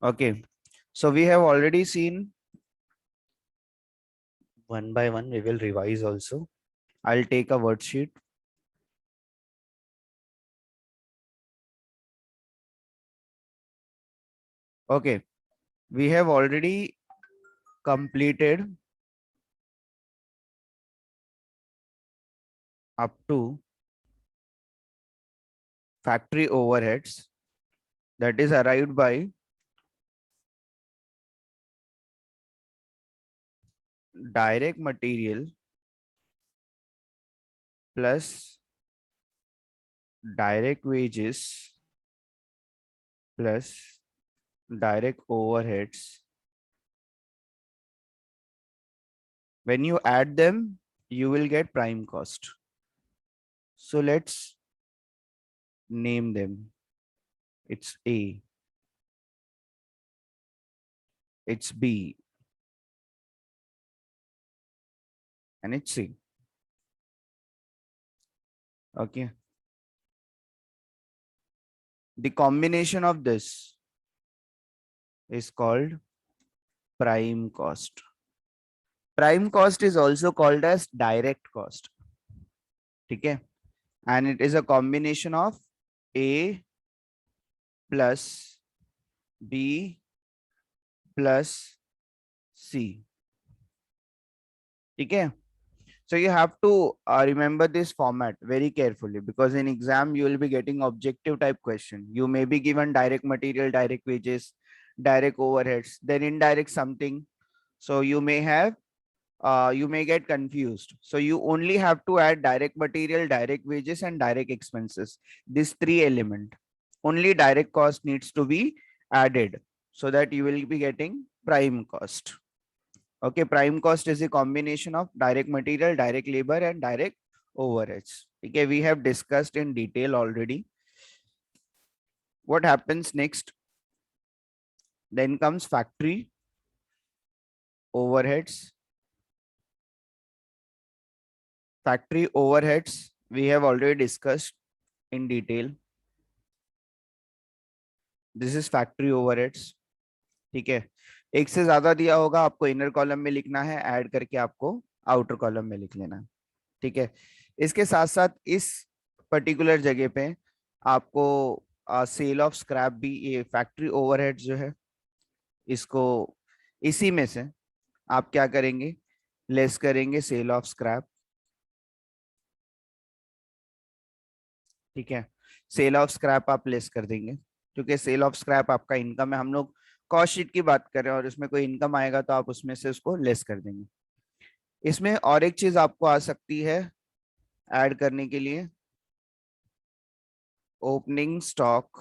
Okay, so we have already seen one by one. We will revise also. I'll take a worksheet. Okay, we have already completed up to factory overheads, that is arrived by direct material plus direct wages plus direct overheads. When you add them, you will get prime cost. So let's name them. It's A, it's B, and it's C. Okay. The combination of this is called prime cost. Prime cost is also called as direct cost. Okay. And it is a combination of A plus B plus C. Okay. So you have to remember this format very carefully, because in exam you will be getting objective type question. You may be given direct material, direct wages, direct overheads, then indirect something. So you may get confused. So you only have to add direct material, direct wages, and direct expenses. These three elements. Only direct cost needs to be added, so that you will be getting prime cost. Okay, prime cost is a combination of direct material, direct labor, and direct overheads. Okay, we have discussed in detail already. What happens next? Then comes factory overheads. Factory overheads we have already discussed in detail. This is factory overheads. ठीक है, एक से ज्यादा दिया होगा आपको inner column में लिखना है, ऐड करके आपको आउटर कॉलम में लिख लेना है. ठीक है, इसके साथ साथ इस पर्टिकुलर जगह पे आपको सेल ऑफ स्क्रैप भी, ये फैक्ट्री ओवरहेड जो है, इसको इसी में से आप क्या करेंगे, लेस करेंगे सेल ऑफ स्क्रैप. ठीक है, सेल ऑफ स्क्रैप आप लेस कर देंगे, क्योंकि सेल ऑफ स्क्रैप आपका इनकम है. हम लोग कॉस्ट शीट की बात कर रहे हैं, और इसमें कोई इनकम आएगा तो आप उसमें से उसको लेस कर देंगे. इसमें और एक चीज आपको आ सकती है ऐड करने के लिए, opening stock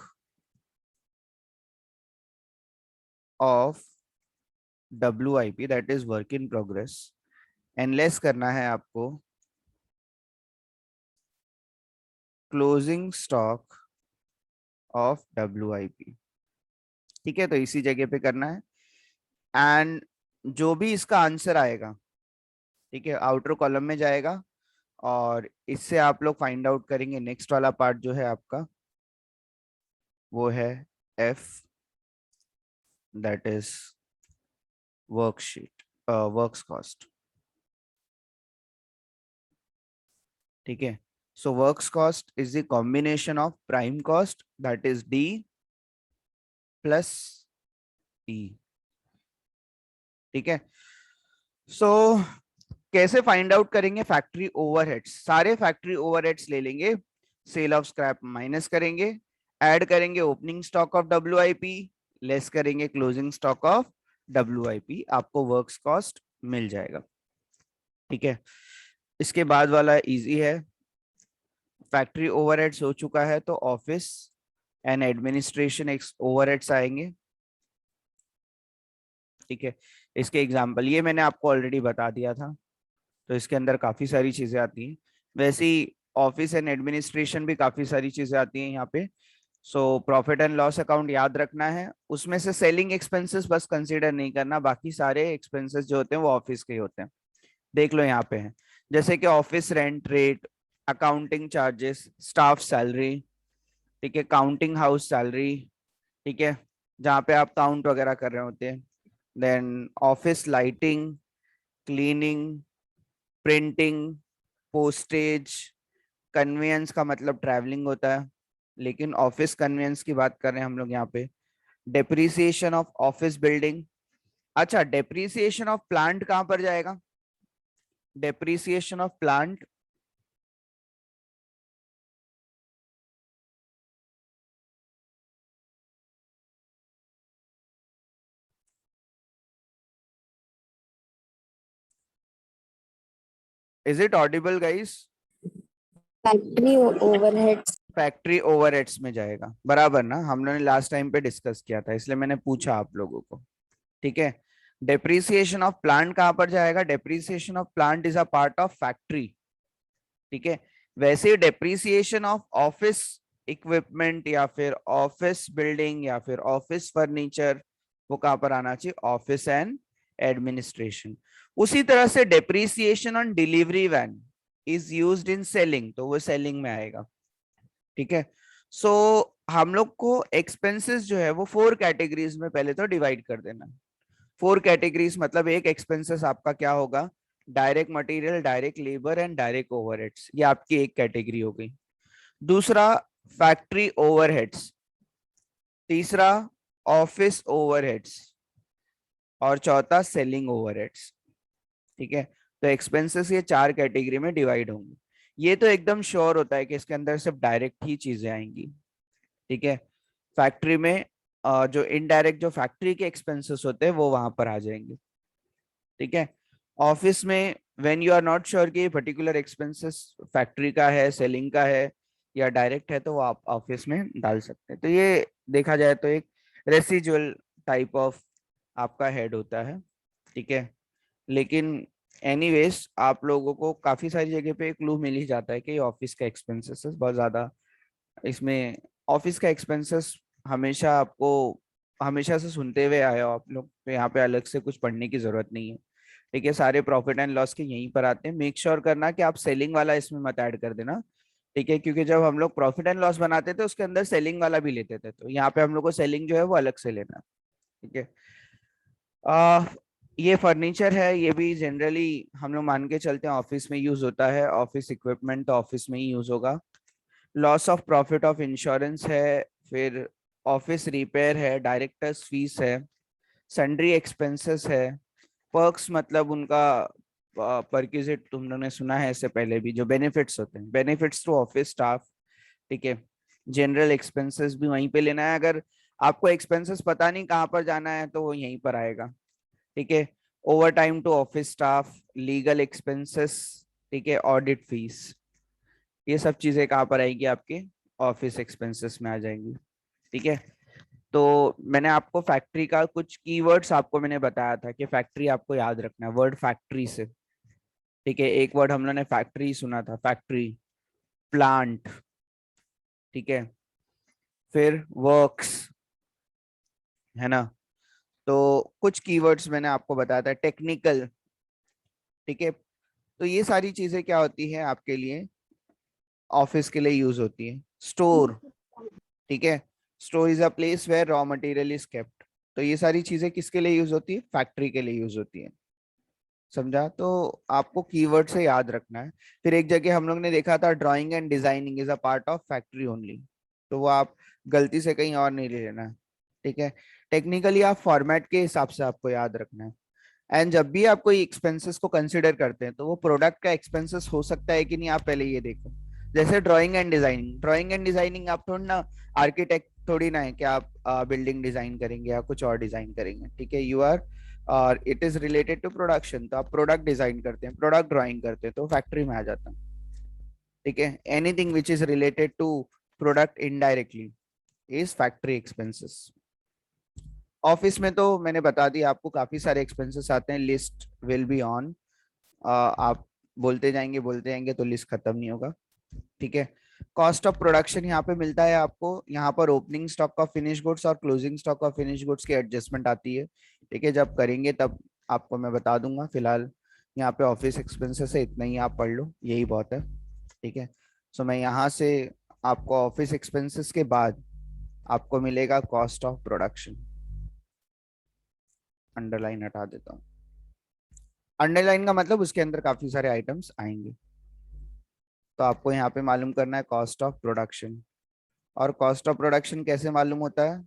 of WIP, that is work in progress, and less करना है आपको क्लोजिंग स्टॉक ऑफ WIP. ठीक है, तो इसी जगह पे करना है. एंड जो भी इसका आंसर आएगा, ठीक है, आउटर कॉलम में जाएगा, और इससे आप लोग फाइंड आउट करेंगे. नेक्स्ट वाला पार्ट जो है आपका वो है F, that is worksheet, works cost. ठीक है, so works cost is the combination of prime cost, that is D plus E. ठीक है, so कैसे फाइंड आउट करेंगे फैक्ट्री ओवरहेड्स? सारे फैक्ट्री ओवरहेड्स ले लेंगे, सेल ऑफ स्क्रैप माइनस करेंगे, ऐड करेंगे opening stock of WIP, less करेंगे क्लोजिंग स्टॉक ऑफ WIP, आपको वर्क्स कॉस्ट मिल जाएगा. ठीक है, इसके बाद वाला इजी है. फैक्ट्री ओवरहेड्स हो चुका है, तो ऑफिस एंड एडमिनिस्ट्रेशन ओवरहेड्स आएंगे. ठीक है, इसके एग्जांपल ये मैंने आपको ऑलरेडी बता दिया था, तो इसके अंदर काफी सारी चीजें आती हैं. वैसे ही ऑफिस एंड एडमिनिस्ट्रेशन भी काफी सारी चीजें आती हैं यहाँ पे. So profit and loss account याद रखना है, उसमें से सेलिंग एक्सपेंसेस बस कंसीडर नहीं करना, बाकी सारे एक्सपेंसेस जो होते हैं वो ऑफिस के ही होते हैं. देख लो यहाँ पे है, जैसे कि office rent rate, accounting charges, staff salary, ठीक है, काउंटिंग हाउस सैलरी, ठीक है, जहाँ पे आप काउंट वगैरह कर रहे होते हैं। Then office lighting, cleaning, printing, postage. Conveyance का मतलब ट्रैवलिंग होता है, लेकिन ऑफिस कन्वेंस की बात कर रहे हैं हम लोग यहाँ पे। Depreciation of office building. अच्छा, डेप्रिसिएशन ऑफ प्लांट कहाँ पर जाएगा? Depreciation of plant, is it Audible guys? Factory overheads. Factory overheads में जाएगा, बराबर ना? हम लोगों ने लास्ट टाइम पे डिस्कस किया था, इसलिए मैंने पूछा आप लोगों को। ठीक है। डेप्रिसिएशन ऑफ प्लांट कहां पर जाएगा? Depreciation of plant is a part of factory. ठीक है। वैसे डेप्रिसिएशन ऑफ ऑफिस इक्विपमेंट या फिर ऑफिस बिल्डिंग या फिर ऑफिस फर्नीचर, वो कहां पर आना चाहिए? Office and administration. उसी तरह से depreciation on delivery van is used in selling, तो वो सेलिंग में आएगा। ठीक है। सो हम लोग को एक्सपेंसेस जो है वो 4 कैटेगरीज में पहले तो डिवाइड कर देना। 4 कैटेगरीज मतलब एक एक्सपेंसेस आपका क्या होगा? Direct material, direct labour and direct overheads, ये आपकी एक कैटेगरी हो गई। दूसरा फैक्ट्री ओवरहेड्स, तीसरा ऑफिस ओवरहेड्स, और चौथा सेलिंग ओवरहेड्स। ठीक है। तो एक्सपेंसेस ये 4 कैटेगरी में डिवाइड होंगे। ये तो एकदम श्योर होता है कि इसके अंदर सिर्फ डायरेक्ट ही चीजें आएंगी। ठीक है। फैक्ट्री में जो इनडायरेक्ट जो फैक्ट्री के एक्सपेंसेस होते हैं वो वहां पर आ जाएंगे। ठीक है। ऑफिस में when you are not sure कि पर्टिकुलर एक्सपेंसेस फैक्ट्री का है, सेलिंग का है या डायरेक्ट है, तो वो आप ऑफिस में डाल सकते हैं। तो ये देखा जाए तो एक रेसिजुअल टाइप ऑफ आपका हेड होता है। ठीक है। लेकिन एनीवेज आप लोगों को काफी सारी जगह पे क्लू मिल ही जाता है कि ऑफिस का एक्सपेंसेस बहुत ज्यादा इसमें। ऑफिस का एक्सपेंसेस हमेशा आपको हमेशा से सुनते हुए आए हो आप लोग, तो यहाँ पे अलग से कुछ पढ़ने की जरूरत नहीं है। ठीक है। सारे प्रॉफिट एंड लॉस के यहीं पर आते हैं। मेक श्योर करना कि आप सेलिंग वाला इसमें मत ऐड कर देना। ठीक है, क्योंकि जब हम लोग प्रॉफिट एंड लॉस बनाते थे उसके अंदर सेलिंग वाला भी लेते थे, तो यहाँ पे हम लोग को सेलिंग जो है वो अलग से लेना है। ठीक है। आ, ये फर्नीचर है, ये भी जनरली हम लोग मान के चलते हैं ऑफिस में यूज होता है। ऑफिस इक्विपमेंट तो ऑफिस में ही यूज होगा। Loss of profit of insurance है, फिर ऑफिस रिपेयर है, डायरेक्टर्स फीस है, सन्ड्री एक्सपेंसेस है, पर्क्स मतलब उनका परक्विजिट तुम लोगों ने सुना है इससे पहले भी, जो बेनिफिट्स होते हैं, बेनिफिट्स टू ऑफिस स्टाफ। ठीक है। जनरल एक्सपेंसेस भी वहीं पे लेना है। अगर आपको एक्सपेंसेस पता नहीं कहाँ पर जाना है तो वो यहीं पर आएगा। ठीक है। Over time to office staff, legal expenses, ठीक है, ऑडिट फीस, ये सब चीजें कहाँ पर आएगी? आपके ऑफिस एक्सपेंसेस में आ जाएंगी। ठीक है। तो मैंने आपको फैक्ट्री का कुछ कीवर्ड्स आपको मैंने बताया था कि फैक्ट्री आपको याद रखना है वर्ड फैक्ट्री से। ठीक है। एक वर्ड हम लोगों ने फैक्ट्री सुना था, फैक्ट्री, प्लांट। ठीक है। फिर वर्क्स, है ना? तो कुछ कीवर्ड्स मैंने आपको बताया था, टेक्निकल। ठीक है। तो ये सारी चीजें क्या होती है आपके लिए? ऑफिस के लिए यूज होती है। स्टोर, ठीक है, store is a place where raw material is kept. तो ये सारी चीजें किसके लिए यूज होती है? फैक्ट्री के लिए यूज होती है। समझा? तो आपको कीवर्ड से याद रखना है। फिर एक जगह हम लोग ने देखा था, drawing and designing is a part of factory only, तो वो आप गलती से कहीं और नहीं ले लेना है। ठीक है। टेक्निकली आप फॉर्मेट के हिसाब से आपको याद रखना है। एंड जब भी आप कोई एक्सपेंसेस को कंसिडर करते हैं तो वो प्रोडक्ट का एक्सपेंसेस हो सकता है कि नहीं, आप पहले ये देखो। जैसे drawing and designing, drawing and designing आप थोड़ी ना आर्किटेक्ट थोड़ी ना है कि आप बिल्डिंग डिजाइन करेंगे या कुछ और डिजाइन करेंगे। ठीक है। यू आर और it is related to production, तो आप प्रोडक्ट डिजाइन करते हैं, प्रोडक्ट ड्राइंग करते हैं, तो फैक्ट्री में आ जाता है। ठीक है। Anything which is related to product indirectly is factory expenses. Office में तो मैंने बता दिया आपको, काफी सारे एक्सपेंसेस आते हैं, लिस्ट विल बी ऑन। आप बोलते जाएंगे तो लिस्ट खत्म नहीं होगा। ठीक है। कॉस्ट ऑफ प्रोडक्शन यहाँ पे मिलता है आपको। यहाँ पर opening stock of finish goods और closing stock of finish goods की एडजस्टमेंट आती है। ठीक है। जब करेंगे तब आपको मैं बता दूंगा। फिलहाल यहाँ पे ऑफिस एक्सपेंसेस है, इतना ही आप पढ़ लो, यही बहुत है। ठीक है। सो मैं यहाँ से आपको ऑफिस एक्सपेंसेस के बाद आपको मिलेगा कॉस्ट ऑफ प्रोडक्शन। अंडरलाइन हटा देता हूँ। अंडरलाइन का मतलब उसके अंदर काफी सारे आइटम्स आएंगे। तो आपको यहाँ पे मालूम करना है कॉस्ट ऑफ प्रोडक्शन। और कॉस्ट ऑफ प्रोडक्शन कैसे मालूम होता है?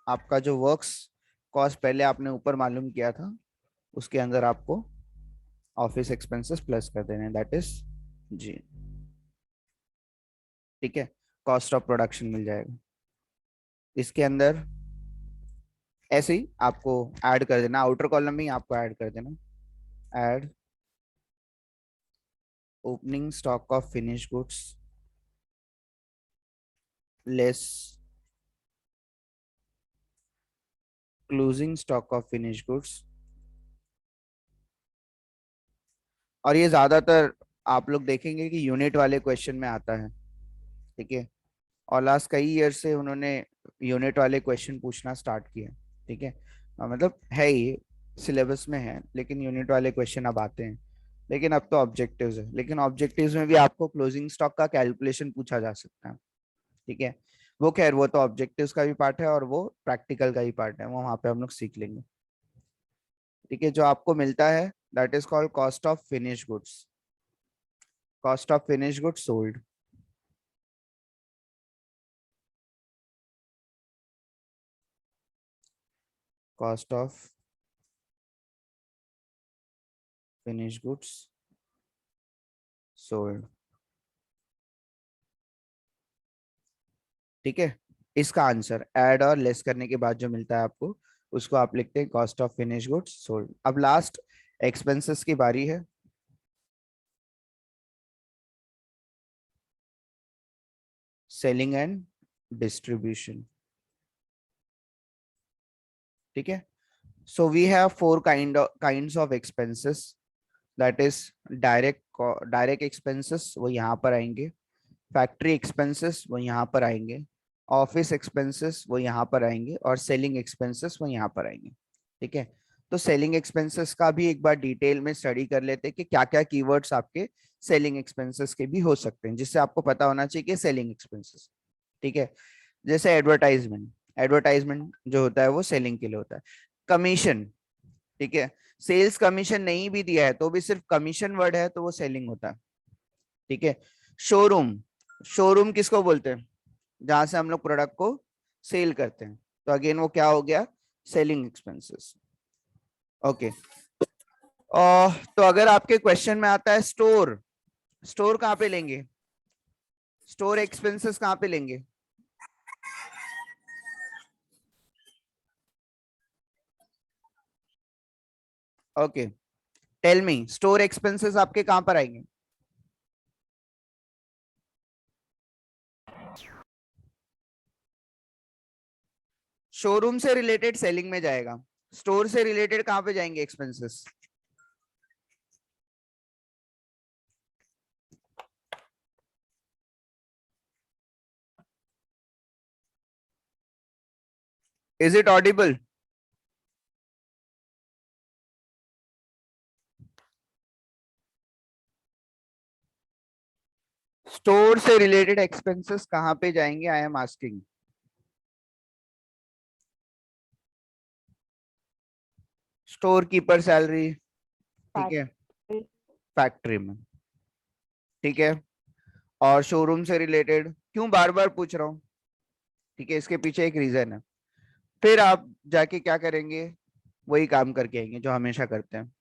आपका जो वर्क्स कॉस्ट पहले आपने ऊपर मालूम किया था, उसके अंदर आपको ऑफिस एक्सपेंसेस प्लस कर देने, दैट इज जी। ठीक है, कॉस्ट ऑफ प्रोडक्शन मिल जाएगा इसके अंदर। ऐसे ही आपको ऐड कर देना, आउटर कॉलम में ही आपको ऐड कर देना, add opening stock of finish goods less closing stock of finish goods. और ये ज्यादातर आप लोग देखेंगे कि यूनिट वाले क्वेश्चन में आता है। ठीक है, और लास्ट कई ईयर से उन्होंने यूनिट वाले क्वेश्चन पूछना स्टार्ट किया। ठीक है, मतलब है ये सिलेबस में है, लेकिन यूनिट वाले क्वेश्चन अब आते हैं। लेकिन अब तो ऑब्जेक्टिव्स है, लेकिन ऑब्जेक्टिव्स में भी आपको क्लोजिंग स्टॉक का कैलकुलेशन पूछा जा सकता है। ठीक है, वो खैर वो तो ऑब्जेक्टिव्स का भी पार्ट है और वो प्रैक्टिकल का ही पार्ट है, वो वहां पे हम लोग सीख लेंगे। ठीक है, जो आपको मिलता है that is called cost of finish goods, cost of finish goods sold. Cost of finish goods sold. ठीक है, इसका आंसर ऐड और लेस करने के बाद जो मिलता है आपको, उसको आप लिखते हैं cost of finish goods sold. अब लास्ट एक्सपेंसेस की बारी है। Selling and distribution. ठीक है, so we have four kinds of expenses, that is direct expenses, वो यहाँ पर आएंगे। फैक्ट्री एक्सपेंसेस वो यहाँ पर आएंगे। ऑफिस एक्सपेंसेस वो यहाँ पर आएंगे, और सेलिंग एक्सपेंसेस वो यहाँ पर आएंगे। ठीक है, तो सेलिंग एक्सपेंसेस का भी एक बार डिटेल में स्टडी कर लेते हैं कि क्या क्या कीवर्ड्स आपके सेलिंग एक्सपेंसेस के भी हो सकते हैं, जिससे आपको पता होना चाहिए कि सेलिंग एक्सपेंसेस। ठीक है, जैसे एडवर्टाइजमेंट, एडवर्टाइजमेंट जो होता है वो सेलिंग के लिए होता है। कमीशन, ठीक है, सेल्स कमीशन नहीं भी दिया है तो भी सिर्फ कमीशन वर्ड है तो वो सेलिंग होता है। ठीक है, शोरूम, शोरूम किसको बोलते हैं? जहां से हम लोग प्रोडक्ट को सेल करते हैं, तो अगेन वो क्या हो गया? Selling expenses. ओके, तो अगर आपके क्वेश्चन में आता है स्टोर, स्टोर कहाँ पे लेंगे? स्टोर एक्सपेंसेस कहाँ पे लेंगे? Okay, tell me, store expenses आपके कहाँ पर आएंगे? शोरूम से रिलेटेड सेलिंग में जाएगा, स्टोर से रिलेटेड कहाँ पे जाएंगे expenses? Is it Audible? Store से रिलेटेड एक्सपेंसेस कहाँ पे जाएंगे, I am asking. Store keeper salary, ठीक है, फैक्ट्री। फैक्ट्री में। ठीक है, और शोरूम से रिलेटेड क्यों बार बार पूछ रहा हूँ? ठीक है, इसके पीछे एक रीजन है। फिर आप जाके क्या करेंगे? वही काम करके आएंगे जो हमेशा करते हैं।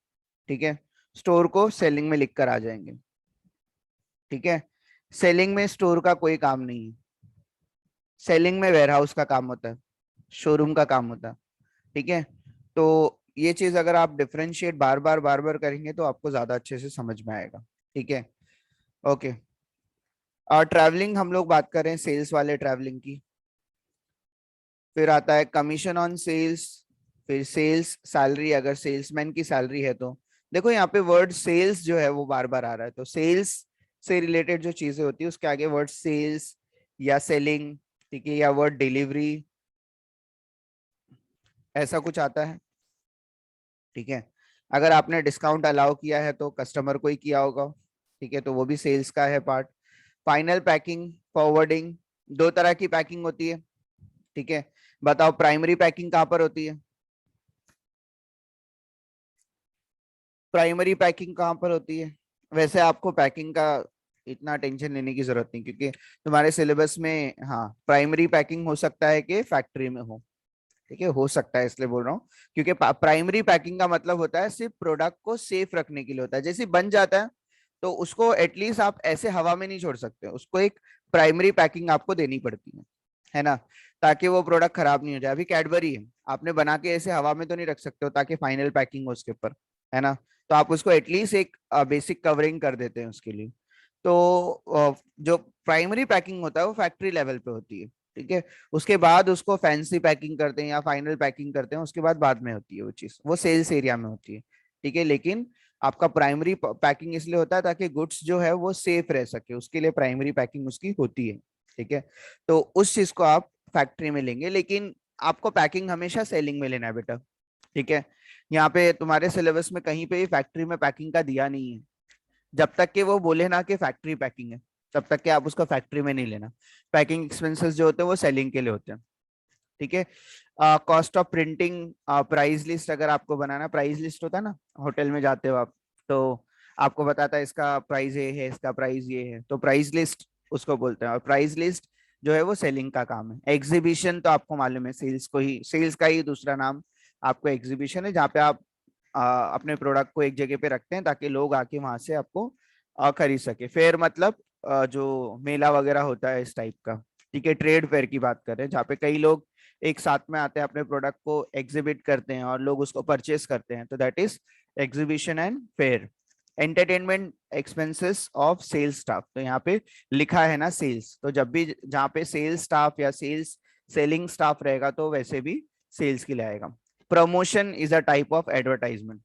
ठीक है, स्टोर को सेलिंग में लिख कर आ जाएंगे। ठीक है, सेलिंग में स्टोर का कोई काम नहीं है, सेलिंग में वेयरहाउस का काम होता है, शोरूम का काम होता है। ठीक है, तो ये चीज अगर आप डिफरेंशिएट बार बार करेंगे तो आपको ज्यादा अच्छे से समझ में आएगा। ठीक है, ओके। और ट्रैवलिंग हम लोग बात कर रहे हैं सेल्स वाले ट्रैवलिंग की। फिर आता है कमीशन ऑन सेल्स, फिर सेल्स सैलरी, अगर सेल्समैन की सैलरी है तो। देखो यहाँ पे वर्ड सेल्स जो है वो बार बार आ रहा है, तो सेल्स से रिलेटेड जो चीजें होती है उसके आगे वर्ड सेल्स या सेलिंग, ठीक है, या वर्ड डिलीवरी, ऐसा कुछ आता है। ठीक है, अगर आपने डिस्काउंट अलाउ किया है तो कस्टमर को ही किया होगा। ठीक है, तो वो भी सेल्स का है पार्ट। फाइनल पैकिंग, फॉरवर्डिंग, दो तरह की पैकिंग होती है। ठीक है, बताओ प्राइमरी पैकिंग कहाँ पर होती है? प्राइमरी पैकिंग कहाँ पर होती है? वैसे आपको पैकिंग का इतना टेंशन लेने की जरूरत नहीं, क्योंकि तुम्हारे सिलेबस में हाँ प्राइमरी पैकिंग हो सकता है कि फैक्ट्री में हो। ठीक है, हो सकता है इसलिए बोल रहा हूँ, क्योंकि प्राइमरी पैकिंग का मतलब होता है सिर्फ प्रोडक्ट को सेफ रखने के लिए होता है। जैसे ही बन जाता है तो उसको एटलीस्ट आप ऐसे हवा में नहीं छोड़ सकते, उसको एक प्राइमरी पैकिंग आपको देनी पड़ती है ना, ताकि वो प्रोडक्ट खराब नहीं हो जाए। अभी कैडबरी है, आपने बना के ऐसे हवा में तो नहीं रख सकते हो ताकि फाइनल पैकिंग हो उसके ऊपर, है ना। तो आप उसको एटलीस्ट एक बेसिक कवरिंग कर देते हैं उसके लिए। तो जो प्राइमरी पैकिंग होता है वो फैक्ट्री लेवल पे होती है। ठीक है, उसके बाद उसको फैंसी पैकिंग करते हैं या फाइनल पैकिंग करते हैं, उसके बाद में होती है वो चीज, वो सेल्स एरिया में होती है। ठीक है, लेकिन आपका प्राइमरी पैकिंग इसलिए होता है ताकि गुड्स जो है वो सेफ रह सके, उसके लिए प्राइमरी पैकिंग उसकी होती है। ठीक है, तो उस चीज को आप फैक्ट्री में लेंगे, लेकिन आपको पैकिंग हमेशा सेलिंग में लेना है बेटा। ठीक है, यहाँ पे तुम्हारे सिलेबस में कहीं पे फैक्ट्री में पैकिंग का दिया नहीं है। जब तक कि वो बोले ना कि फैक्ट्री पैकिंग है, तब तक कि आप उसको फैक्ट्री में नहीं लेना। पैकिंग एक्सपेंसेस जो होते हैं वो सेलिंग के लिए होते हैं। ठीक है, cost of printing, price list अगर आपको बनाना, प्राइस लिस्ट होता है ना, होटल में जाते हो आप तो आपको बताता है इसका प्राइस ये है, इसका प्राइस ये है, तो प्राइस लिस्ट उसको बोलते हैं। और प्राइस लिस्ट जो है वो सेलिंग का काम है। एग्जीबिशन तो आपको मालूम है, सेल्स को ही, सेल्स का ही दूसरा नाम आपको एग्जीबिशन है, जहाँ पे आप अपने प्रोडक्ट को एक जगह पे रखते हैं ताकि लोग आके वहां से आपको खरीद सके। फेयर मतलब जो मेला वगैरह होता है इस टाइप का। ठीक है, ट्रेड फेयर की बात कर रहे हैं, जहाँ पे कई लोग एक साथ में आते हैं, अपने प्रोडक्ट को एग्जिबिट करते हैं और लोग उसको परचेस करते हैं, तो that is exhibition and fair. Entertainment expenses of sales staff, तो यहाँ पे लिखा है ना सेल्स, तो जब भी जहाँ पे सेल्स स्टाफ या सेल्स सेलिंग स्टाफ रहेगा तो वैसे भी सेल्स के लिए आएगा। Promotion is a type of advertisement,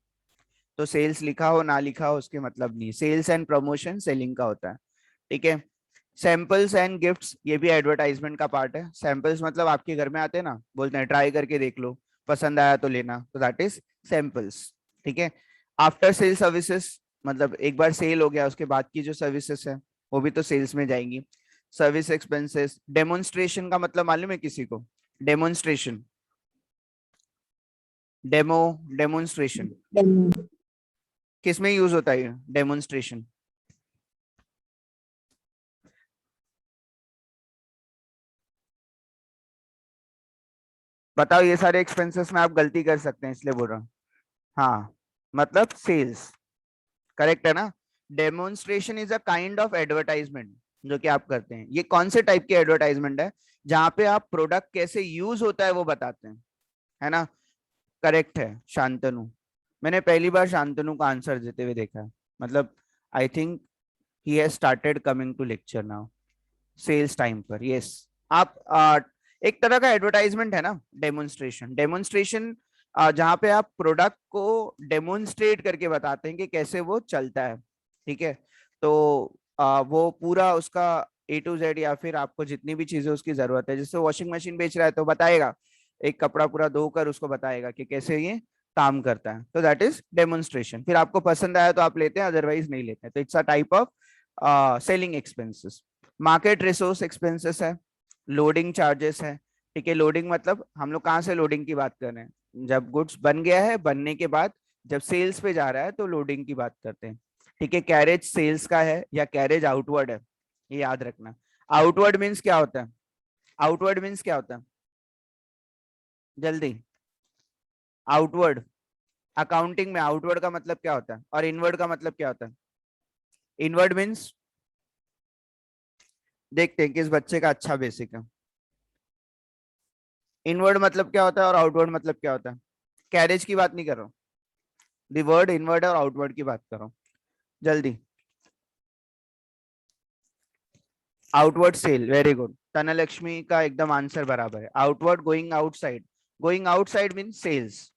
तो सेल्स लिखा हो ना लिखा हो उसके मतलब नहीं, सेल्स एंड प्रमोशन सेलिंग का होता है। ठीक है, सैंपल्स एंड गिफ्ट्स ये भी एडवर्टाइजमेंट का पार्ट है। सैंपल्स मतलब आपके घर में आते हैं ना, बोलते हैं ट्राई करके देख लो, पसंद आया तो लेना, तो दैट इज सैंपल्स। ठीक है, आफ्टर सेल सर्विसेज मतलब एक बार सेल हो गया उसके बाद की जो सर्विसेज है वो भी तो सेल्स में जाएंगी। सर्विस एक्सपेंसेस, डेमोन्स्ट्रेशन का मतलब मालूम है किसी को? Demonstration, demo, demonstration Demo. किस में यूज होता है डेमोन्स्ट्रेशन? बताओ, ये सारे एक्सपेंसेस में आप गलती कर सकते हैं इसलिए बोल रहा हूँ। हाँ, मतलब सेल्स, करेक्ट है ना। Demonstration is a kind of advertisement जो कि आप करते हैं। ये कौन से टाइप की एडवर्टाइजमेंट है? जहां पे आप प्रोडक्ट कैसे यूज होता है वो बताते हैं, है ना। करेक्ट है शांतनु, मैंने पहली बार शांतनु का आंसर देते हुए देखा है। मतलब I think he has started coming to lecture now. Sales time पर, यस। आप एक तरह का एडवर्टाइजमेंट है ना डेमोन्स्ट्रेशन। डेमोन्स्ट्रेशन जहाँ पे आप प्रोडक्ट को डेमोन्स्ट्रेट करके बताते हैं कि कैसे वो चलता है। ठीक है, तो वो पूरा उसका A to Z, या फिर आपको जितनी भी चीजें उसकी जरूरत है, जैसे वॉशिंग मशीन बेच रहा है तो बताएगा, एक कपड़ा पूरा धोकर उसको बताएगा कि कैसे ये काम करता है, तो दैट इज डेमोन्स्ट्रेशन। फिर आपको पसंद आया तो आप लेते हैं, अदरवाइज नहीं लेते हैं, तो it's a type of selling expenses. Market resource expenses है, लोडिंग चार्जेस है। ठीक है, लोडिंग मतलब हम लोग कहाँ से लोडिंग की बात कर रहे हैं? जब गुड्स बन गया है, बनने के बाद जब सेल्स पे जा रहा है तो लोडिंग की बात करते हैं। ठीक है, कैरेज सेल्स का है या कैरेज आउटवर्ड है, ये याद रखना। आउटवर्ड मीन्स क्या होता है? आउटवर्ड मीन्स क्या होता है? जल्दी, आउटवर्ड। अकाउंटिंग में आउटवर्ड का मतलब क्या होता है और इनवर्ड का मतलब क्या होता है? इनवर्ड मीन्स, देखते हैं किस बच्चे का अच्छा बेसिक है। इनवर्ड मतलब क्या होता है और आउटवर्ड मतलब क्या होता है? कैरेज की बात नहीं कर रहा हूँ, दी वर्ड इनवर्ड और आउटवर्ड की बात कर रहा हूँ। जल्दी, outward sale, very good. Dhanalakshmi का एकदम आंसर बराबर है। Outward going outside, going outside means sales.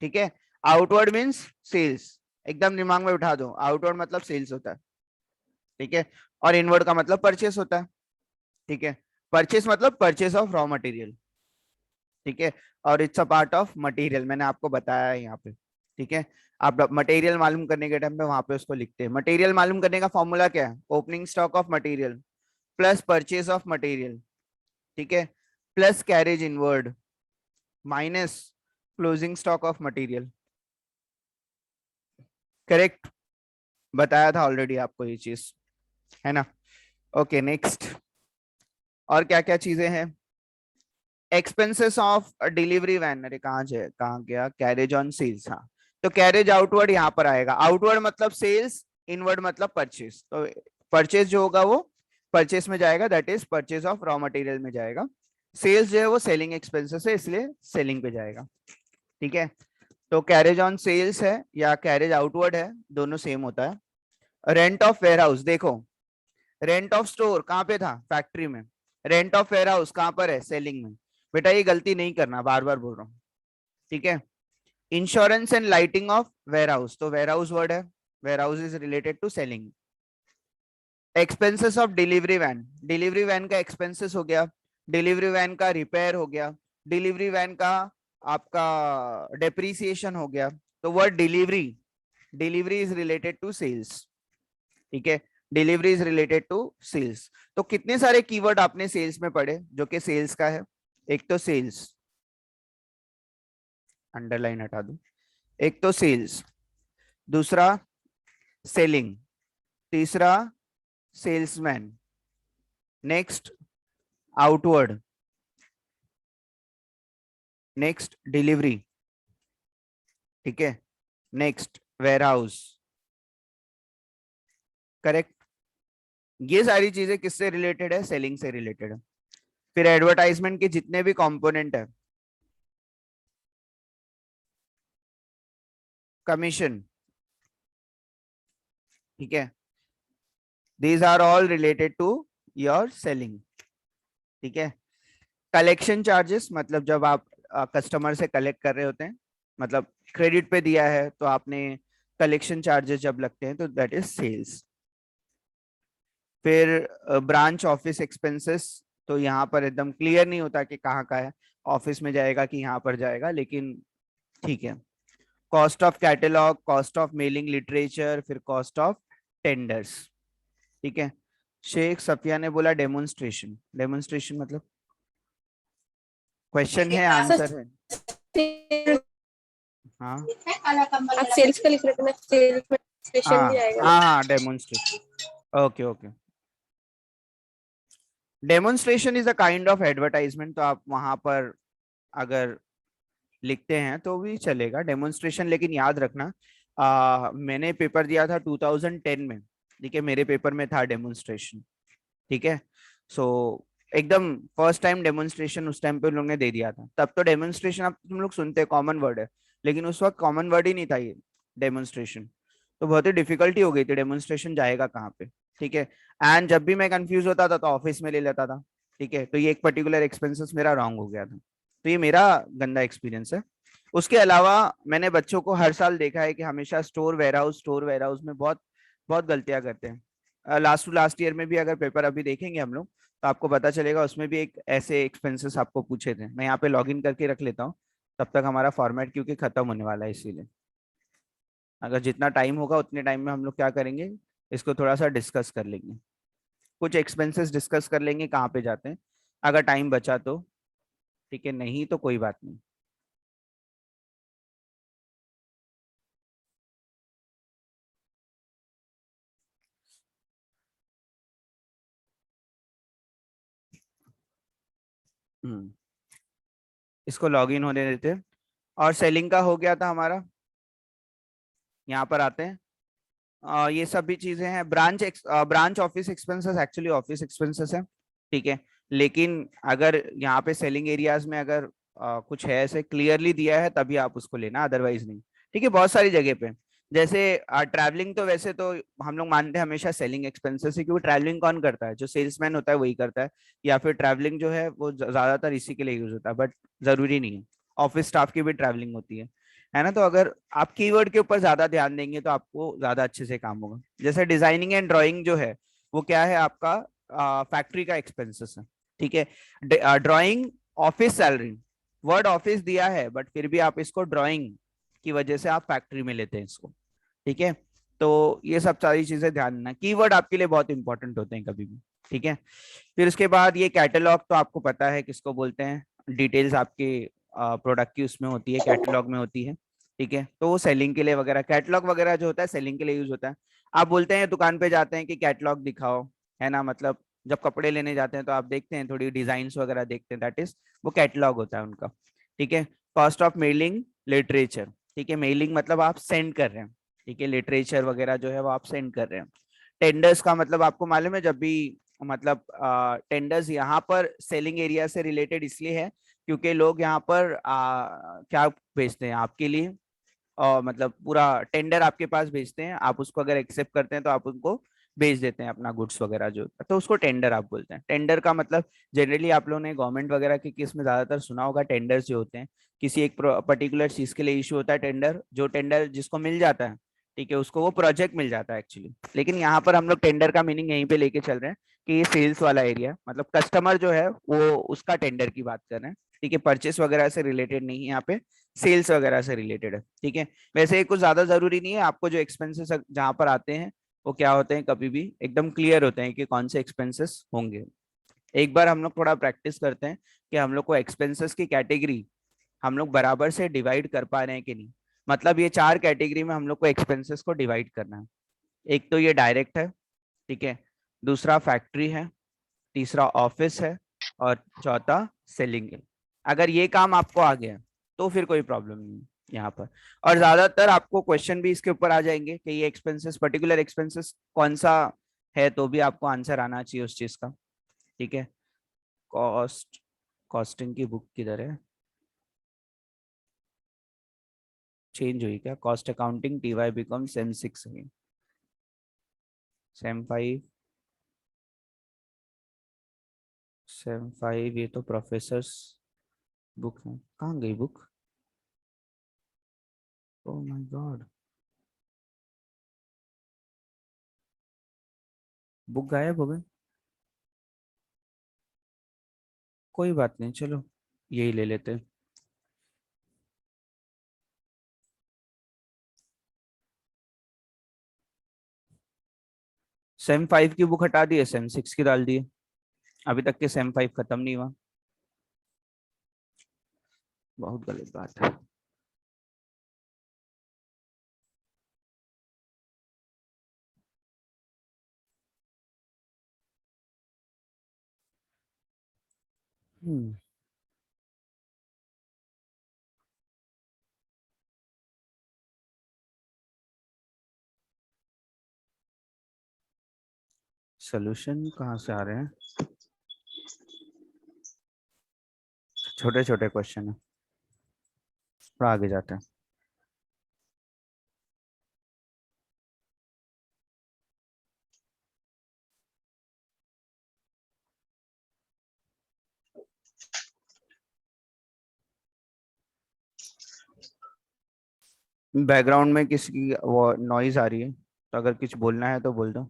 ठीक है, आउटवर्ड मीन्स सेल्स, एकदम दिमाग में उठा दो, आउटवर्ड मतलब सेल्स होता है। ठीक है, और इनवर्ड का मतलब परचेस होता है। ठीक है, परचेस मतलब परचेस ऑफ रॉ मटेरियल। ठीक है, और it's a part of material, मैंने आपको बताया है यहाँ पे। ठीक है, आप मटेरियल मालूम करने के टाइम पे वहां पे उसको लिखते हैं। मटेरियल मालूम करने का फॉर्मूला क्या है? Opening stock of material plus purchase of material, ठीक है, plus carriage inward minus closing stock of material. Correct, बताया था ऑलरेडी आपको ये चीज, है ना। ओके नेक्स्ट, और क्या क्या चीजें हैं। एक्सपेंसेस ऑफ डिलीवरी वैन, अरे कहाँ गया, कैरेज ऑन सेल्स, हाँ। तो कैरेज आउटवर्ड यहाँ पर आएगा, आउटवर्ड मतलब सेल्स, इनवर्ड मतलब परचेस। तो परचेस जो होगा वो परचेस में जाएगा, that is purchase of raw material में जाएगा। सेल्स जो है वो सेलिंग एक्सपेंसेस है, इसलिए सेलिंग पे जाएगा। ठीक है, तो कैरेज ऑन सेल्स है या कैरेज आउटवर्ड है, दोनों सेम होता है। रेंट ऑफ वेयर हाउस, देखो रेंट ऑफ स्टोर कहाँ पे था, फैक्ट्री में। रेंट ऑफ वेयर हाउस कहाँ पर है, सेलिंग में। बेटा ये गलती नहीं करना, बार बार बोल रहा हूँ, ठीक है। Insurance and lighting of warehouse, तो वेयर हाउस वर्ड है, warehouse is related to selling. Expenses of delivery van, delivery van का एक्सपेंसेस हो गया, डिलीवरी वैन का रिपेयर हो गया, डिलीवरी वैन का आपका डेप्रीसिएशन हो गया। तो word delivery, delivery is related to sales, ठीक है। Delivery is related to sales. तो कितने सारे कीवर्ड आपने सेल्स में पढ़े जो कि सेल्स का है। एक तो सेल्स, अंडरलाइन हटा दो, एक तो सेल्स, दूसरा सेलिंग, तीसरा salesman, next outward, next delivery, ठीक है, नेक्स्ट वेयर हाउस, करेक्ट। ये सारी चीजें किससे रिलेटेड है, सेलिंग से रिलेटेड है। फिर एडवर्टाइजमेंट के जितने भी कंपोनेंट है, कमीशन, ठीक है, these are all related to your selling, ठीक है। कलेक्शन चार्जेस, मतलब जब आप कस्टमर से कलेक्ट कर रहे होते हैं, मतलब क्रेडिट पे दिया है तो आपने कलेक्शन चार्जेस जब लगते हैं तो दैट इज सेल्स। फिर ब्रांच ऑफिस एक्सपेंसेस, तो यहाँ पर एकदम क्लियर नहीं होता कि कहाँ का है, ऑफिस में जाएगा कि यहाँ पर जाएगा, लेकिन ठीक है। Cost of catalogue, cost of mailing literature, फिर कॉस्ट ऑफ टेंडर्स, ठीक है। शेख सफिया ने बोला डेमोन्स्ट्रेशन, डेमोन्स्ट्रेशन मतलब क्वेश्चन है आंसर है, हाँ आप सेल्स का लिख रहे थे ना, सेल्स में स्टेशन हाँ भी आएगा। हाँ हाँ demonstration, okay okay. Demonstration is a kind of advertisement, तो आप वहां पर अगर लिखते हैं तो भी चलेगा डेमोन्स्ट्रेशन, लेकिन याद रखना मैंने पेपर दिया था 2010 में, ठीक है, मेरे पेपर में था डेमोन्स्ट्रेशन, ठीक है। सो एकदम फर्स्ट टाइम डेमोन्स्ट्रेशन उस टाइम पे उन लोगों ने दे दिया था, तब तो डेमोन्स्ट्रेशन आप तुम लोग सुनते हैं कॉमन वर्ड है, लेकिन उस वक्त कॉमन वर्ड ही नहीं था ये डेमोन्स्ट्रेशन। तो बहुत ही डिफिकल्टी हो गई थी, डेमोन्स्ट्रेशन जाएगा कहाँ पे, ठीक है। एंड जब भी मैं कंफ्यूज होता था तो ऑफिस में ले लेता था, ठीक है। तो ये एक पर्टिकुलर एक्सपेंसेस मेरा रॉन्ग हो गया था, तो ये मेरा गंदा एक्सपीरियंस है। उसके अलावा मैंने बच्चों को हर साल देखा है कि हमेशा स्टोर वेयर हाउस में बहुत बहुत गलतियां करते हैं। लास्ट टू लास्ट ईयर में भी अगर पेपर अभी देखेंगे हम लोग तो आपको पता चलेगा, उसमें भी एक ऐसे एक्सपेंसेस आपको पूछे थे। मैं यहाँ पे लॉग इन करके रख लेता हूँ, तब तक हमारा फॉर्मेट क्योंकि खत्म होने वाला है, इसीलिए अगर जितना टाइम होगा उतने टाइम में हम लोग क्या करेंगे, इसको थोड़ा सा डिस्कस कर लेंगे, कुछ एक्सपेंसेस डिस्कस कर लेंगे कहाँ पे जाते हैं, अगर टाइम बचा तो, ठीक है, नहीं तो कोई बात नहीं। हम्म, इसको लॉग इन होने देते हैं। और सेलिंग का हो गया था हमारा, यहाँ पर आते हैं। ये सब भी चीजें हैं। Branch office expenses actually office expenses है, ठीक है। लेकिन अगर यहाँ पे सेलिंग एरियाज में अगर कुछ है ऐसे क्लियरली दिया है तभी आप उसको लेना, अदरवाइज नहीं, ठीक है। बहुत सारी जगह पे जैसे ट्रैवलिंग, तो वैसे तो हम लोग मानते हैं हमेशा सेलिंग एक्सपेंसेस है, क्योंकि ट्रैवलिंग कौन करता है, जो सेल्समैन होता है वही करता है, या फिर ट्रैवलिंग जो है वो ज्यादातर इसी के लिए यूज होता है, बट जरूरी नहीं है, ऑफिस स्टाफ की भी ट्रैवलिंग होती है ना। तो अगर आप कीवर्ड के ऊपर ज्यादा ध्यान देंगे तो आपको ज्यादा अच्छे से काम होगा। जैसे डिजाइनिंग एंड ड्राइंग जो है वो क्या है आपका, फैक्ट्री का एक्सपेंसेस है, ठीक है। Drawing office salary, word office दिया है बट फिर भी आप इसको ड्राइंग की वजह से आप फैक्ट्री में लेते हैं इसको, ठीक है। तो ये सब सारी चीजें ध्यान रखना, कीवर्ड आपके लिए बहुत इंपॉर्टेंट होते हैं कभी भी, ठीक है। फिर उसके बाद ये कैटलॉग, तो आपको पता है किसको बोलते हैं, डिटेल्स आपके प्रोडक्ट की उसमें होती है, कैटलॉग में होती है। ठीक है, तो वो सेलिंग के लिए वगैरह, कैटलॉग वगैरह जो होता है सेलिंग के लिए यूज होता है। आप बोलते हैं दुकान पे जाते हैं कि कैटलॉग दिखाओ, है ना, मतलब जब कपड़े लेने जाते हैं तो आप देखते हैं थोड़ी डिजाइन वगैरह देखते हैं, दैट इज वो कैटलॉग होता है उनका। ठीक है, कॉस्ट ऑफ मेलिंग लिटरेचर, ठीक है, मेलिंग मतलब आप सेंड कर रहे हैं, ठीक है, लिटरेचर वगैरह जो है वो आप सेंड कर रहे हैं। टेंडर्स का मतलब आपको मालूम है, जब भी मतलब टेंडर्स यहाँ पर सेलिंग एरिया से रिलेटेड इसलिए है क्योंकि लोग यहाँ पर क्या भेजते हैं आपके लिए, और मतलब पूरा टेंडर आपके पास भेजते हैं, आप उसको अगर एक्सेप्ट करते हैं तो आप उनको भेज देते हैं अपना गुड्स वगैरह जो, तो उसको टेंडर आप बोलते हैं। टेंडर का मतलब जनरली आप लोगों ने गवर्नमेंट वगैरह के केस में ज्यादातर सुना होगा, टेंडर्स जो होते हैं किसी एक पर्टिकुलर चीज के लिए इशू होता है टेंडर, जो टेंडर जिसको मिल जाता है, ठीक है, उसको वो प्रोजेक्ट मिल जाता है एक्चुअली। लेकिन यहाँ पर हम लोग टेंडर का मीनिंग यहीं पे लेके चल रहे हैं कि ये सेल्स वाला एरिया, मतलब कस्टमर जो है वो उसका टेंडर की बात कर रहे हैं, ठीक है, परचेस वगैरह से रिलेटेड नहीं है यहाँ पे, सेल्स वगैरह से रिलेटेड है। ठीक है, वैसे ये कुछ ज्यादा जरूरी नहीं है, आपको जो एक्सपेंसेस जहां पर आते हैं वो क्या होते हैं, कभी भी एकदम क्लियर होते हैं कि कौन से एक्सपेंसेस होंगे। एक बार हम लोग थोड़ा प्रैक्टिस करते हैं कि हम लोग को एक्सपेंसेस की कैटेगरी हम लोग बराबर से डिवाइड कर पा रहे हैं कि नहीं। मतलब ये 4 कैटेगरी में हम लोग को एक्सपेंसेस को डिवाइड करना है। एक तो ये डायरेक्ट है, ठीक है, दूसरा फैक्ट्री है, तीसरा ऑफिस है, और चौथा सेलिंग है। अगर ये काम आपको आ गया तो फिर कोई प्रॉब्लम नहीं है यहाँ पर। और ज्यादातर आपको क्वेश्चन भी इसके ऊपर आ जाएंगे कि ये एक्सपेंसेस, पर्टिकुलर एक्सपेंसेस कौन सा है, तो भी आपको आंसर आना चाहिए उस चीज का। ठीक है, कॉस्ट, कॉस्टिंग की बुक किधर है, चेंज हुई क्या, cost accounting TY become same 6 है, सेम 5, सेम 5, ये तो प्रोफेसर्स बुक है, कहाँ गई book, oh my God, book गायब हो गई। कोई बात नहीं, चलो यही ले लेते हैं। सेम 5 की बुक हटा दी है, सेम 6 की डाल दी है, अभी तक के सेम 5 खत्म नहीं हुआ, बहुत गलत बात है। हम्म, सोल्यूशन कहाँ से आ रहे हैं, छोटे छोटे क्वेश्चन है, थोड़ा आगे जाते हैं। बैकग्राउंड में किसी की वो नॉइज आ रही है, तो अगर कुछ बोलना है तो बोल दो।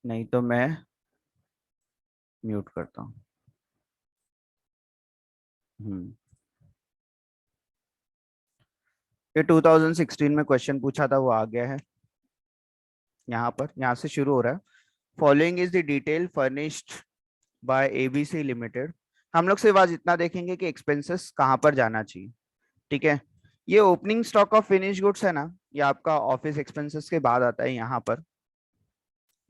नहीं तो मैं म्यूट करता हूँ। हम्म, ये 2016 में क्वेश्चन पूछा था, वो आ गया है यहाँ पर, यहाँ से शुरू हो रहा है। Following is the detail furnished bye ABC limited. हम लोग सिर्फ आज इतना देखेंगे कि एक्सपेंसेस कहाँ पर जाना चाहिए। ठीक है, ये opening stock of finish goods है ना, ये आपका ऑफिस एक्सपेंसेस के बाद आता है यहाँ पर।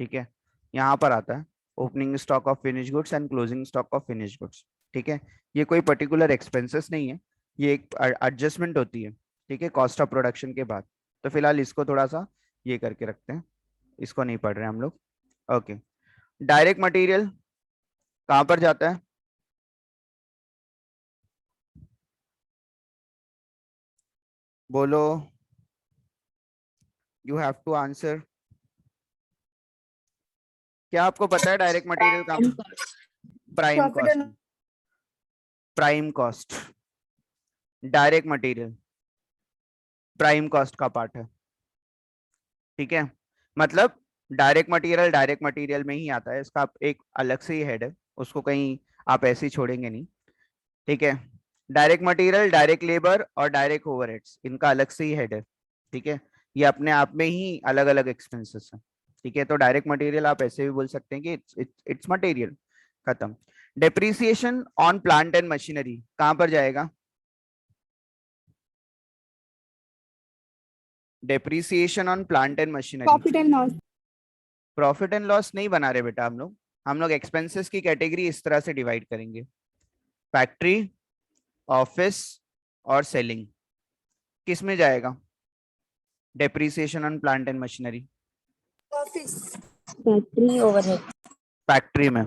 ठीक है, यहाँ पर आता है opening stock of finish goods and closing stock of finish goods. ठीक है, ये कोई पर्टिकुलर एक्सपेंसेस नहीं है, ये एक एडजस्टमेंट होती है, ठीक है, कॉस्ट ऑफ प्रोडक्शन के बाद। तो फिलहाल इसको थोड़ा सा ये करके रखते हैं, इसको नहीं पढ़ रहे हम लोग। ओके, डायरेक्ट मटेरियल कहाँ पर जाता है, बोलो, यू हैव टू आंसर। क्या आपको पता है डायरेक्ट मटेरियल कहाँ, prime profit cost, and prime cost, direct material prime cost का पार्ट है। ठीक है, मतलब डायरेक्ट मटेरियल में ही आता है, इसका एक अलग से ही हेड है, उसको कहीं आप ऐसे ही छोड़ेंगे नहीं। ठीक है, डायरेक्ट मटेरियल, डायरेक्ट लेबर और डायरेक्ट ओवरहेड्स, इनका अलग से ही हेड है। ठीक है, ये अपने आप में ही अलग अलग एक्सपेंसेस है। ठीक है, तो डायरेक्ट मटेरियल आप ऐसे भी बोल सकते हैं कि इट्स मटेरियल, खत्म। Depreciation on plant and machinery कहां पर जाएगा? Depreciation on plant and machinery, profit and loss. Profit and loss नहीं बना रहे बेटा हम लोग एक्सपेंसेस की कैटेगरी इस तरह से डिवाइड करेंगे, फैक्ट्री, ऑफिस और सेलिंग। किस में जाएगा depreciation on plant and machinery? Office. Factory overhead. Factory में,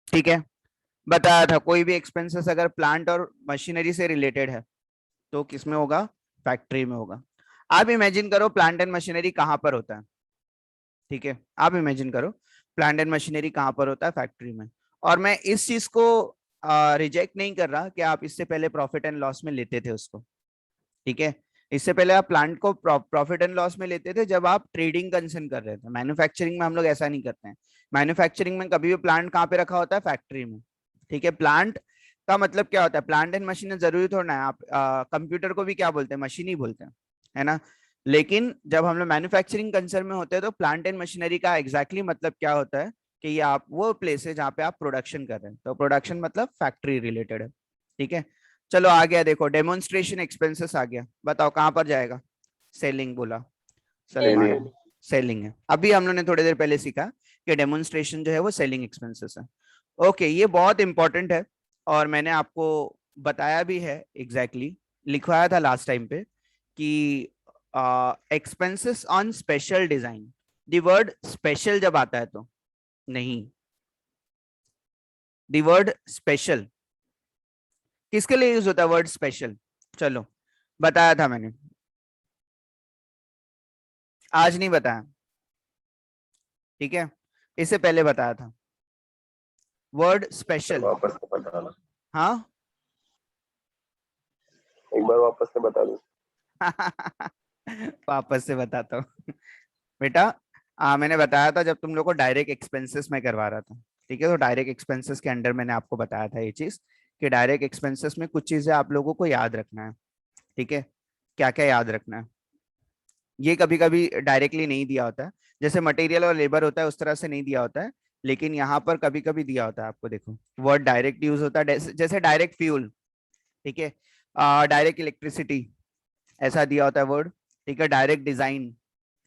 ठीक है। बताया था कोई भी एक्सपेंसेस अगर प्लांट और मशीनरी से रिलेटेड है तो किस में होगा? फैक्ट्री में होगा। आप इमेजिन करो प्लांट एंड मशीनरी कहां पर होता है, ठीक है, आप इमेजिन करो प्लांट एंड मशीनरी कहां पर होता है? फैक्ट्री में। और मैं इस चीज को रिजेक्ट नहीं कर रहा कि आप इससे पहले प्रॉफिट एंड लॉस में लेते थे उसको, ठीक है। इससे पहले आप प्लांट को प्रॉफिट एंड लॉस में लेते थे जब आप ट्रेडिंग कंसर्न कर रहे थे। मैन्युफैक्चरिंग में हम लोग ऐसा नहीं करते हैं। मैन्युफैक्चरिंग में कभी भी प्लांट कहाँ पे रखा होता है? फैक्ट्री में, ठीक है। प्लांट का मतलब क्या होता है? प्लांट एंड मशीन जरूरी थोड़ा है, आप कंप्यूटर को भी क्या बोलते हैं? मशीन ही बोलते हैं, है ना। लेकिन जब हम लोग मैन्युफैक्चरिंग कंसर्न में होते हैं तो प्लांट एंड मशीनरी का एग्जैक्टली मतलब क्या होता है कि ये आप वो प्लेस है जहाँ पे आप प्रोडक्शन कर रहे हैं, तो प्रोडक्शन मतलब फैक्ट्री रिलेटेड है, ठीक है। चलो आ गया, देखो डेमोन्स्ट्रेशन एक्सपेंसेस आ गया, बताओ कहां पर जाएगा? सेलिंग बोला सलेमान, सेलिंग है। अभी हम लोग ने थोड़ी देर पहले सीखा कि डेमोन्स्ट्रेशन जो है वो सेलिंग एक्सपेंसेस है। ओके, ये बहुत इंपॉर्टेंट है और मैंने आपको बताया भी है एग्जैक्टली लिखवाया था लास्ट टाइम पे कि expenses on special design. The word special जब आता है तो नहीं, दी वर्ड स्पेशल किसके लिए यूज होता है? वर्ड स्पेशल, चलो बताया था मैंने, आज नहीं बताया, ठीक है, इससे पहले बताया था वर्ड स्पेशल। वापस से बताना, हाँ एक बार वापस से बता दो। वापस से बताता हूँ बेटा। मैंने बताया था जब तुम लोग को डायरेक्ट एक्सपेंसेस में करवा रहा था, ठीक है, तो डायरेक्ट एक्सपेंसेस के अंडर मैंने आपको बताया था ये चीज कि डायरेक्ट एक्सपेंसेस में कुछ चीजें आप लोगों को याद रखना है, ठीक है। क्या क्या याद रखना है? ये कभी कभी डायरेक्टली नहीं दिया होता है, जैसे मटेरियल और लेबर होता है उस तरह से नहीं दिया होता है, लेकिन यहाँ पर कभी कभी दिया होता है आपको। देखो वर्ड डायरेक्ट यूज होता है, जैसे डायरेक्ट फ्यूल, ठीक है, डायरेक्ट इलेक्ट्रिसिटी, ऐसा दिया होता है वर्ड, ठीक है। डायरेक्ट डिजाइन,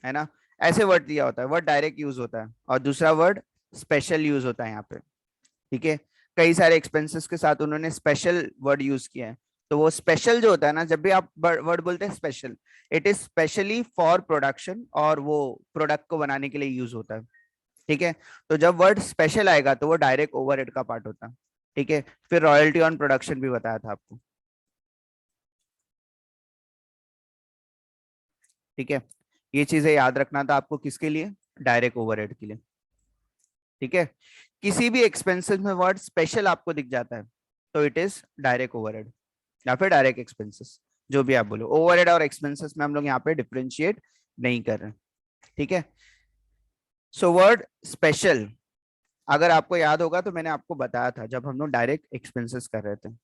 है ना, ऐसे वर्ड दिया होता है, वर्ड डायरेक्ट यूज होता है। और दूसरा वर्ड स्पेशल यूज होता है यहाँ पे, ठीक है। कई सारे एक्सपेंसेस के साथ उन्होंने स्पेशल वर्ड यूज किया है। तो वो स्पेशल जो होता है ना, जब भी आप वर्ड बोलते हैं special, it is specially for production और वो प्रोडक्ट को बनाने के लिए यूज होता है, ठीक है। तो जब वर्ड स्पेशल आएगा तो वो डायरेक्ट ओवरहेड का पार्ट होता है, ठीक है। फिर रॉयल्टी ऑन प्रोडक्शन भी बताया था आपको, ठीक है। ये चीजें याद रखना था आपको, किसके लिए? डायरेक्ट ओवरहेड के लिए, ठीक है। किसी भी एक्सपेंसेस में वर्ड स्पेशल आपको दिख जाता है तो इट इज डायरेक्ट ओवरहेड या फिर डायरेक्ट एक्सपेंसेस, जो भी आप बोलो। ओवरहेड और एक्सपेंसेस में हम लोग यहाँ पे डिफरेंशिएट नहीं कर रहे, ठीक है। सो वर्ड स्पेशल अगर आपको याद होगा तो मैंने आपको बताया था जब हम लोग डायरेक्ट एक्सपेंसेस कर रहे थे,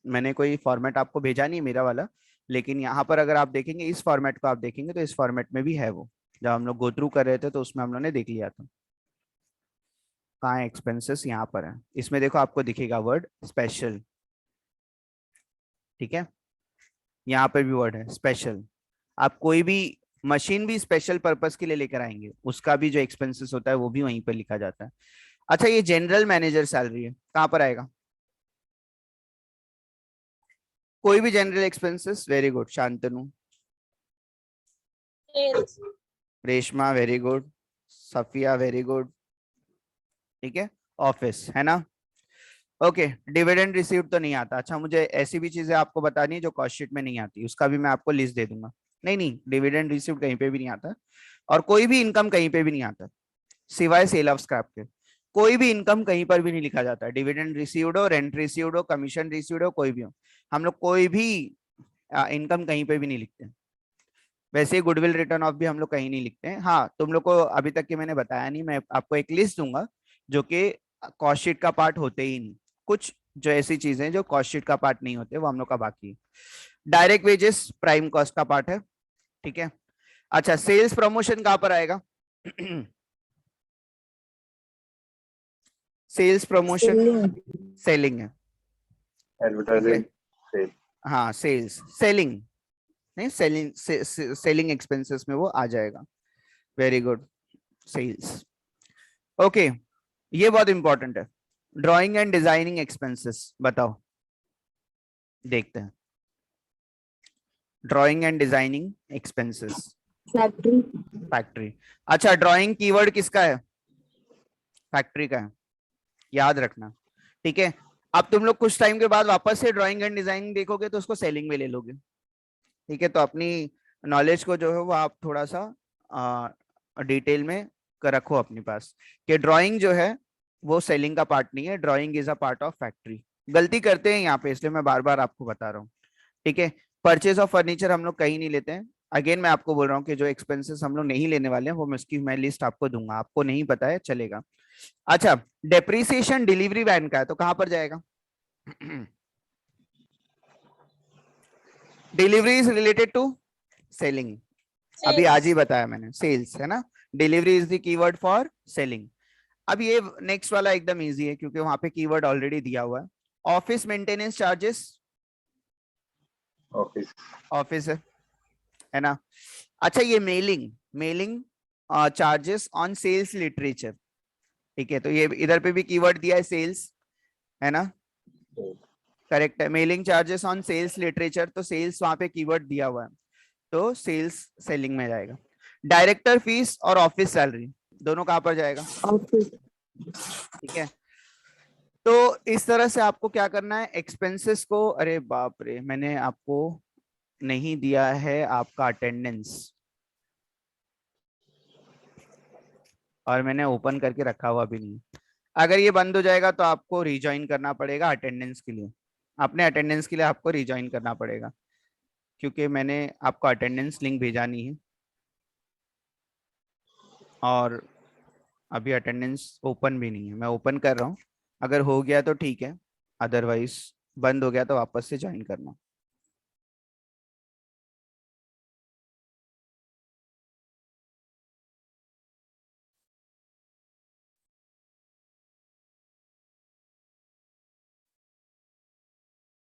मैंने कोई फॉर्मेट आपको भेजा नहीं मेरा वाला, लेकिन यहाँ पर अगर आप देखेंगे इस फॉर्मेट को आप देखेंगे तो इस फॉर्मेट में भी है वो, जब हम लोग गो थ्रू कर रहे थे तो उसमें हम लोग ने देख लिया था। कहाँ है एक्सपेंसेस? यहाँ पर है, इसमें देखो आपको दिखेगा वर्ड स्पेशल, ठीक है। यहाँ पे भी वर्ड है स्पेशल। आप कोई भी मशीन भी स्पेशल पर्पस के लिए लेकर आएंगे उसका भी जो एक्सपेंसेस होता है वो भी वहीं पर लिखा जाता है। अच्छा, ये जनरल मैनेजर सैलरी है, कहाँ पर आएगा? कोई भी general expenses, very good Shantanu, sales. Reshma very good, Safia very good, ठीक है। ऑफिस है ना। ओके, डिविडेंड रिसीव्ड तो नहीं आता। अच्छा, मुझे ऐसी भी चीजें आपको बतानी है जो कॉस्ट शीट में नहीं आती, उसका भी मैं आपको लिस्ट दे दूंगा। नहीं नहीं, डिविडेंड रिसीव्ड कहीं पे भी नहीं आता और कोई भी इनकम कहीं पे भी नहीं आता सिवाय सेल ऑफ स्क्रैप के। कोई भी इनकम कहीं पर भी नहीं लिखा जाता, डिविडेंड रिसीव्ड हो, रेंट रिसीव्ड हो, कमीशन रिसीव्ड हो, कोई भी हो, हम लोग कोई भी इनकम कहीं पे भी नहीं लिखते। वैसे गुडविल रिटर्न ऑफ भी हम लोग कहीं नहीं लिखते हैं। हाँ, तुम लोग को अभी तक के मैंने बताया नहीं, मैं आपको एक लिस्ट दूंगा जो कि कॉस्ट शीट का पार्ट होते ही नहीं, कुछ जो ऐसी चीजें जो कॉस्ट शीट का पार्ट नहीं होते वो हम लोग का बाकी है। डायरेक्ट वेजेस प्राइम कॉस्ट का पार्ट है, ठीक है। अच्छा, सेल्स प्रमोशन कहाँ पर आएगा? सेल्स प्रमोशन सेलिंग है, एडवर्टाइजिंग सेल, हाँ सेल्स, सेलिंग नहीं, सेलिंग सेलिंग एक्सपेंसेस में वो आ जाएगा। Very good, sales. ओके, ये बहुत इंपॉर्टेंट है। ड्राइंग एंड डिजाइनिंग एक्सपेंसेस बताओ, देखते हैं। Drawing and designing expenses, factory factory. अच्छा, ड्राइंग कीवर्ड किसका है? फैक्ट्री का है, याद रखना, ठीक है। अब तुम लोग कुछ टाइम के बाद वापस से ड्राइंग एंड डिजाइनिंग देखोगे तो उसको सेलिंग में ले लोगे, ठीक है। तो अपनी नॉलेज को जो है वो आप थोड़ा सा डिटेल में रखो अपने पास, कि ड्राइंग जो है वो सेलिंग का पार्ट नहीं है, drawing is a part of factory. गलती करते हैं यहाँ पे, इसलिए मैं बार बार आपको बता रहा हूँ, ठीक है। परचेज ऑफ फर्नीचर हम लोग कहीं नहीं लेते हैं। अगेन मैं आपको बोल रहा हूँ कि जो एक्सपेंसेस हम लोग नहीं लेने वाले हैं वो मैं लिस्ट आपको दूंगा, आपको नहीं पता है चलेगा। अच्छा, डेप्रिसिएशन डिलीवरी वैन का है तो कहां पर जाएगा? Delivery is related to selling, अभी आज ही बताया मैंने, सेल्स है ना। Delivery is the keyword for selling. अब ये नेक्स्ट वाला एकदम इजी है क्योंकि वहां पे कीवर्ड ऑलरेडी दिया हुआ है। Office maintenance charges, office, office है ना। अच्छा, ये mailing, mailing charges on sales literature, ठीक है। तो ये इधर पे भी कीवर्ड दिया है सेल्स, है ना, करेक्ट है। Mailing charges on sales literature, तो सेल्स वहां पे कीवर्ड दिया हुआ है, तो सेल्स सेलिंग में जाएगा। डायरेक्टर फीस और ऑफिस सैलरी दोनों कहां पर जाएगा? ऑफिस ठीक है। तो इस तरह से आपको क्या करना है, एक्सपेंसेस को, अरे बाप रे मैंने आपको नहीं दिया है आपका अटेंडेंस, और मैंने ओपन करके रखा हुआ भी नहीं। अगर ये बंद हो जाएगा तो आपको रिज्वाइन करना पड़ेगा अटेंडेंस के लिए, अपने अटेंडेंस के लिए आपको रिज्वाइन करना पड़ेगा, क्योंकि मैंने आपको अटेंडेंस लिंक भेजा नहीं है, और अभी अटेंडेंस ओपन भी नहीं है। मैं ओपन कर रहा हूँ, अगर हो गया तो ठीक है, अदरवाइज बंद हो गया तो वापस से ज्वाइन करना।